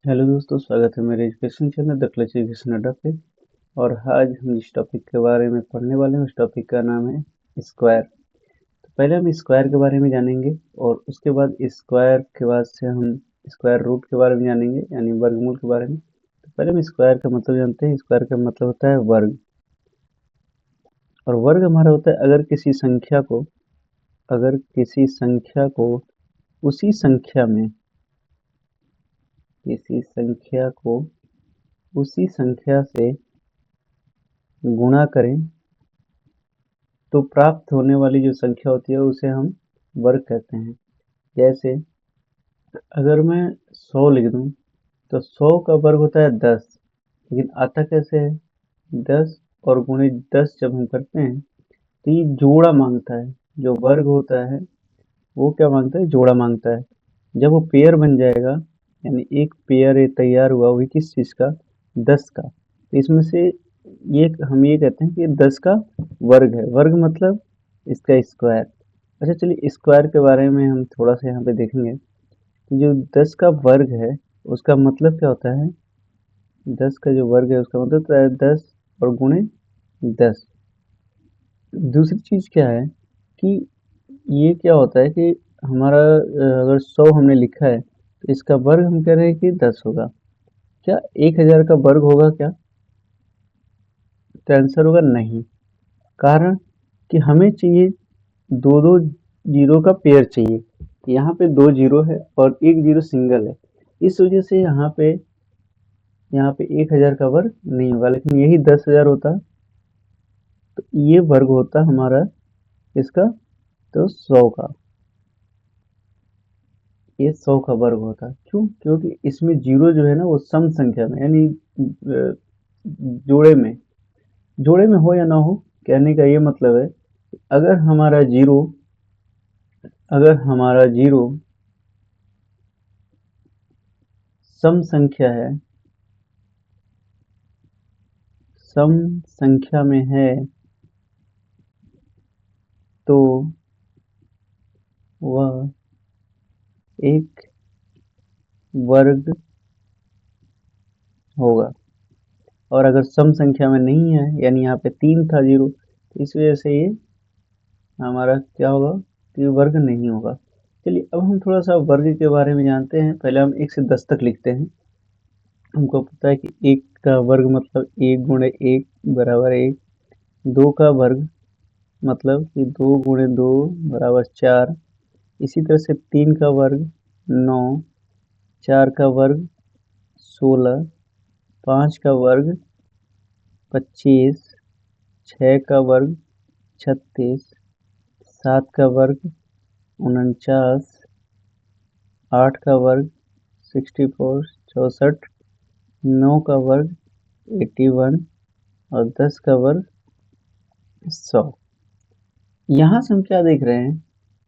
Hello दोस्तों, स्वागत है मेरे education channel the clutch education अड्डा पे। और आज हम जिस टॉपिक के बारे में पढ़ने वाले हैं उस टॉपिक का नाम है स्क्वायर। तो पहले हम स्क्वायर के बारे में जानेंगे और उसके बाद स्क्वायर के बाद से हम स्क्वायर रूट के बारे में जानेंगे, यानी वर्गमूल के बारे में। तो पहले हम स्क्वायर का मतलब जानते हैं। स्क्वायर का मतलब होता है वर्ग। और वर्ग हमारा होता है अगर किसी संख्या को उसी संख्या में किसी संख्या को उसी संख्या से गुणा करें तो प्राप्त होने वाली जो संख्या होती है उसे हम वर्ग कहते हैं। जैसे अगर मैं 100 लिख दूं तो 100 का वर्ग होता है 10। लेकिन आता कैसे है? 10 और गुणे 10 जब हम करते हैं तो ये जोड़ा मांगता है। जो वर्ग होता है वो क्या मांगता है? जोड़ा मांगता है। जब वो पेयर बन जाएगा, यानी एक पेयर ये तैयार हुआ, वही किस चीज का? 10 का। तो इसमें से हम ये कहते हैं कि 10 का वर्ग है। वर्ग मतलब इसका स्क्वायर। अच्छा, चलिए स्क्वायर के बारे में हम थोड़ा सा यहाँ पे देखेंगे कि जो 10 का वर्ग है उसका मतलब क्या होता है। 10 का जो वर्ग है उसका मतलब होता है 10 और गुणे 10। दूसरी चीज क्या है कि ये क्या होता है कि हमारा अगर 100 हमने लिखा है तो इसका वर्ग हम कह रहे हैं कि 10 होगा। क्या 1000 का वर्ग होगा क्या? तो आंसर होगा नहीं। कारण कि हमें चाहिए दो दो जीरो का पेयर चाहिए। यहाँ पे 2 जीरो है और एक जीरो सिंगल है। इस वजह से यहाँ पे 1000 का वर्ग नहीं होगा। लेकिन यही 10,000 होता तो ये वर्ग होता हमारा इसका, तो 100 का। ये 100 का वर्ग होता। क्यों? क्योंकि इसमें जीरो जो है ना वो सम संख्या में, यानी जोड़े में जोड़े में हो या ना हो, कहने का ये मतलब है अगर हमारा जीरो अगर हमारा जीरो सम संख्या है, सम संख्या में है, तो वह एक वर्ग होगा। और अगर सम संख्या में नहीं है, यानी यहाँ पे 3 था जीरो, तो इस वजह से ये हमारा क्या होगा कि वर्ग नहीं होगा। चलिए अब हम थोड़ा सा वर्ग के बारे में जानते हैं। पहले हम 1 से 10 तक लिखते हैं। हमको पता है कि 1 का वर्ग मतलब 1 गुणे 1 बराबर 1। 2 का वर्ग मतलब कि 2 गुणे 2 बराबर 4। इसी तरह से 3 का वर्ग 9, 4 का वर्ग 16, 5 का वर्ग 25, 6 का वर्ग 36, 7 का वर्ग 49, 8 का वर्ग 64 64, 9 का वर्ग 81 और 10 का वर्ग 100। यहाँ से हम क्या देख रहे हैं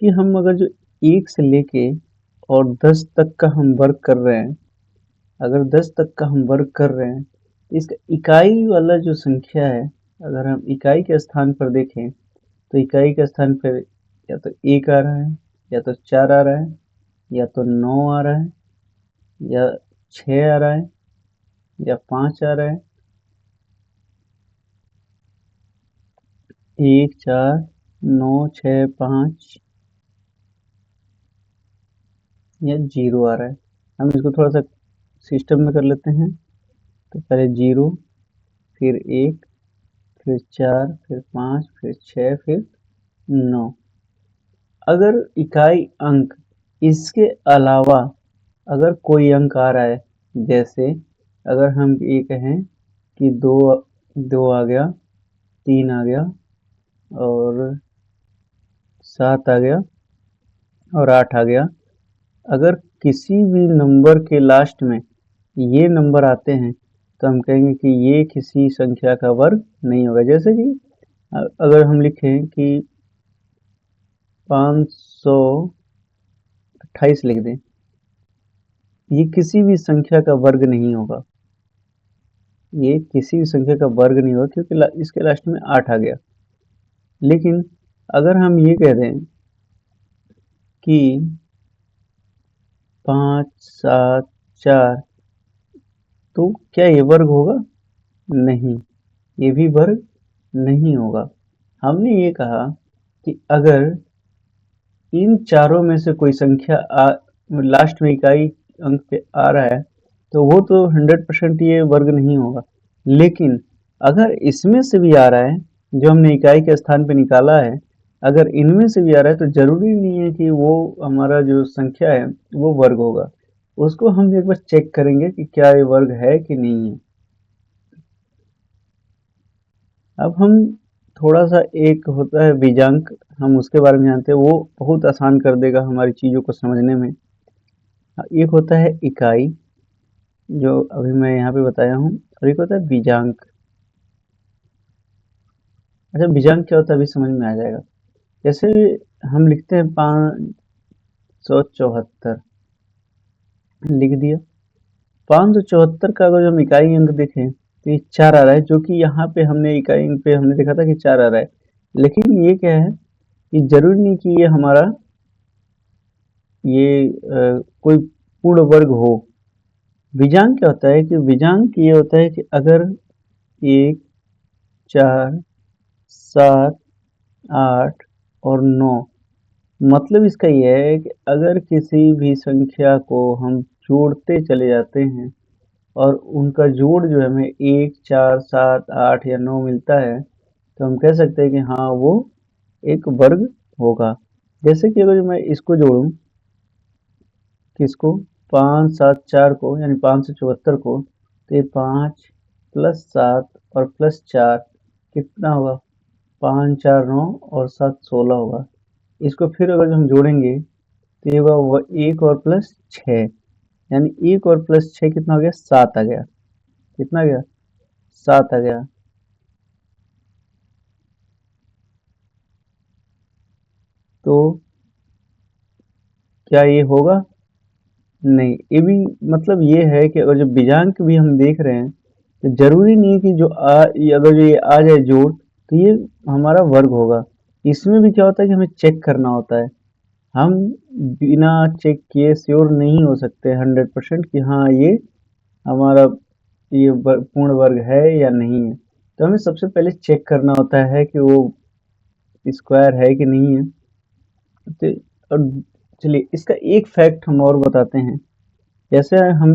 कि हम अगर जो 1 से लेके और 10 तक का हम वर्ग कर रहे हैं, अगर 10 तक का हम वर्ग कर रहे हैं तो इसका इकाई वाला जो संख्या है, अगर हम इकाई के स्थान पर देखें तो इकाई के स्थान पर या तो 1 आ रहा है, या तो 4 आ रहा है, या तो 9 आ रहा है, या 6 आ रहा है, या 5 आ रहा है, 1 4 9 6 5, या 0 आ रहा है। हम इसको थोड़ा सा सिस्टम में कर लेते हैं। तो पहले 0, फिर 1, फिर 4, फिर 5, फिर 6, फिर 9। अगर इकाई अंक इसके अलावा अगर कोई अंक आ रहा है, जैसे अगर हम ये कहें कि दो दो आ गया, 3 आ गया और 7 आ गया और 8 आ गया। अगर किसी भी नंबर के लास्ट में ये नंबर आते हैं तो हम कहेंगे कि ये किसी संख्या का वर्ग नहीं होगा। जैसे कि अगर हम लिखें कि 528 लिख दें, ये किसी भी संख्या का वर्ग नहीं होगा। ये किसी भी संख्या का वर्ग नहीं होगा क्योंकि इसके लास्ट में 8 आ गया। लेकिन अगर हम ये कह दें कि 5 7 4, तो क्या ये वर्ग होगा? नहीं, ये भी वर्ग नहीं होगा। हमने ये कहा कि अगर इन चारों में से कोई संख्या लास्ट में इकाई अंक पे आ रहा है तो वो तो 100% ये वर्ग नहीं होगा। लेकिन अगर इसमें से भी आ रहा है, जो हमने इकाई के स्थान पे निकाला है, अगर इनमें से भी आ रहा है तो जरूरी नहीं है कि वो हमारा जो संख्या है वो वर्ग होगा। उसको हम एक बार चेक करेंगे कि क्या ये वर्ग है कि नहीं है। अब हम थोड़ा सा, एक होता है बीजांक, हम उसके बारे में जानते हैं, वो बहुत आसान कर देगा हमारी चीज़ों को समझने में। एक होता है इकाई, जो अभी मैं यहाँ पे बताया हूँ, और एक होता है बीजांक। अच्छा, बीजांक क्या होता है अभी समझ में आ जाएगा। जैसे हम लिखते हैं 574, लिख दिया। 574 का अगर हम इकाई अंक देखें तो ये 4 आ रहा है, जो कि यहाँ पे हमने इकाई अंक पे हमने देखा था कि 4 आ रहा है। लेकिन ये क्या है कि जरूरी नहीं कि ये हमारा कोई पूर्ण वर्ग हो। बीजांक क्या होता है कि बीजांक ये होता है कि अगर 1, 4, 7, 8 और 9, मतलब इसका ये है कि अगर किसी भी संख्या को हम जोड़ते चले जाते हैं और उनका जोड़ जो है हमें 1, 4, 7, 8 या 9 मिलता है, तो हम कह सकते हैं कि हाँ वो एक वर्ग होगा। जैसे कि अगर मैं इसको जोड़ूं, किसको, 5, 7, 4 को, यानी 574 को, तो ये 5 प्लस 7 और प्लस 4 कितना होगा? 5, 4, 9 और 7, 16 होगा। इसको फिर अगर हम जोड़ेंगे तो ये होगा 1 और प्लस 6, यानी 1 और प्लस 6 कितना हो गया? 7 आ गया। कितना आ गया? 7 आ गया। तो क्या ये होगा? नहीं, ये भी मतलब ये है कि अगर जो बीजांक भी हम देख रहे हैं तो जरूरी नहीं है कि ये अगर ये आ जाए जोड़ तो ये हमारा वर्ग होगा। इसमें भी क्या होता है कि हमें चेक करना होता है। हम बिना चेक किए श्योर नहीं हो सकते 100% कि हाँ ये हमारा पूर्ण वर्ग है या नहीं है। तो हमें सबसे पहले चेक करना होता है कि वो स्क्वायर है कि नहीं है। तो और चलिए इसका एक फैक्ट हम और बताते हैं। जैसे हम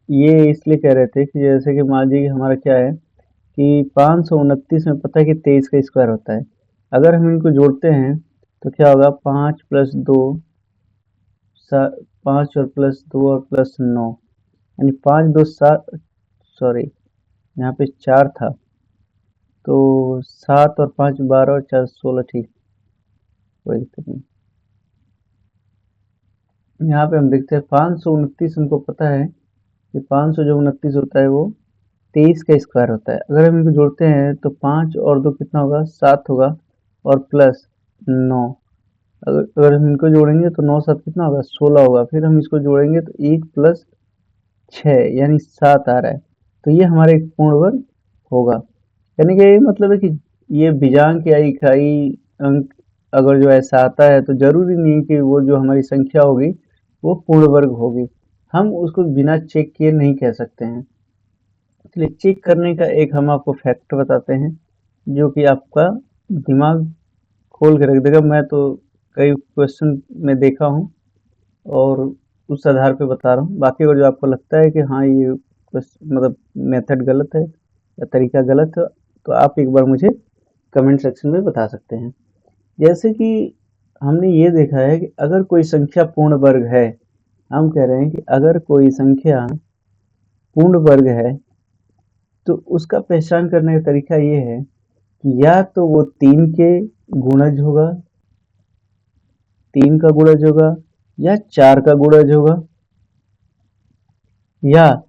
ये इसलिए कह रहे थे कि जैसे कि मान लीजिए हमारा क्या है कि 529 में पता है कि 23 का स्क्वायर होता है। अगर हम इनको जोड़ते हैं तो क्या होगा? 5 प्लस 2, 5 और प्लस 2 और प्लस 9, यानी 5 2 7, सॉरी यहाँ पे 4 था, तो 7 और 5 12 और 4 16, ठीक, कोई दिक्कत नहीं। यहाँ पे हम देखते हैं 529 हमको पता है कि 500 जो 29 होता है वो 23 का स्क्वायर होता है। अगर हम इनको जोड़ते हैं तो 5 और 2 कितना होगा? 7 होगा, और प्लस 9। अगर हम इनको जोड़ेंगे तो 9 7 कितना होगा? 16 होगा। फिर हम इसको जोड़ेंगे तो 1 प्लस 6 यानी 7 आ रहा है। तो ये हमारा एक पूर्ण वर्ग होगा। यानी कि ये मतलब है कि ये बीजांक या इकाई अंक अगर जो ऐसा आता है तो जरूरी नहीं कि वो जो हमारी संख्या होगी वो पूर्ण वर्ग होगी। हम उसको बिना चेक किए नहीं कह सकते हैं। इसलिए चेक करने का एक हम आपको फैक्ट बताते हैं जो कि आपका दिमाग खोल के रख देगा। मैं तो कई क्वेश्चन में देखा हूँ और उस आधार पे बता रहा हूँ। बाकी अगर जो आपको लगता है कि हाँ ये मतलब मेथड गलत है या तरीका गलत है तो आप एक बार मुझे कमेंट सेक्शन में बता सकते हैं। जैसे कि हमने ये देखा है कि अगर कोई संख्या पूर्ण वर्ग है, हम कह रहे हैं कि अगर कोई संख्या पूर्ण वर्ग है तो उसका पहचान करने का तरीका ये है कि या तो वो 3 के गुणज होगा, 3 का गुणज होगा, या 4 का गुणज होगा, या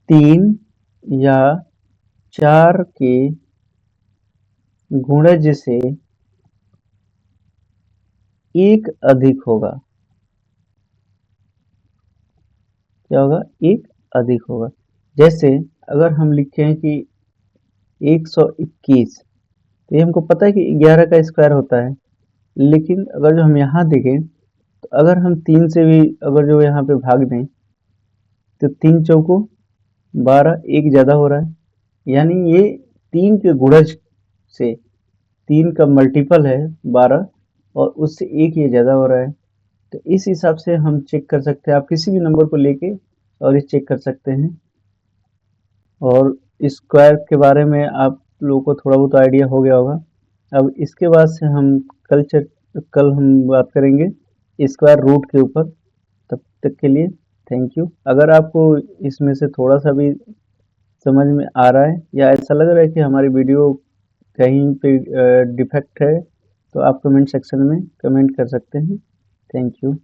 3 या 4 के गुणज से एक अधिक होगा। क्या होगा? एक अधिक होगा। जैसे अगर हम लिखें कि 121, तो ये हमको पता है कि 11 का स्क्वायर होता है। लेकिन अगर जो हम यहाँ देखें तो अगर हम 3 से भी अगर जो यहाँ पे भाग दें तो 3 चौको 12 एक ज़्यादा हो रहा है, यानी ये 3 के गुणज से 3 का मल्टीपल है 12 और उससे एक ये ज़्यादा हो रहा है। तो इस हिसाब से हम चेक कर सकते हैं, आप किसी भी नंबर को लेके और ये चेक कर सकते हैं। और स्क्वायर के बारे में आप लोगों को थोड़ा बहुत आइडिया हो गया होगा। अब इसके बाद से हम कल हम बात करेंगे स्क्वायर रूट के ऊपर। तब तक के लिए थैंक यू। अगर आपको इसमें से थोड़ा सा भी समझ में आ रहा है या ऐसा लग रहा है कि हमारी वीडियो कहीं पे डिफेक्ट है, तो आप कमेंट सेक्शन में कमेंट कर सकते हैं। Thank you.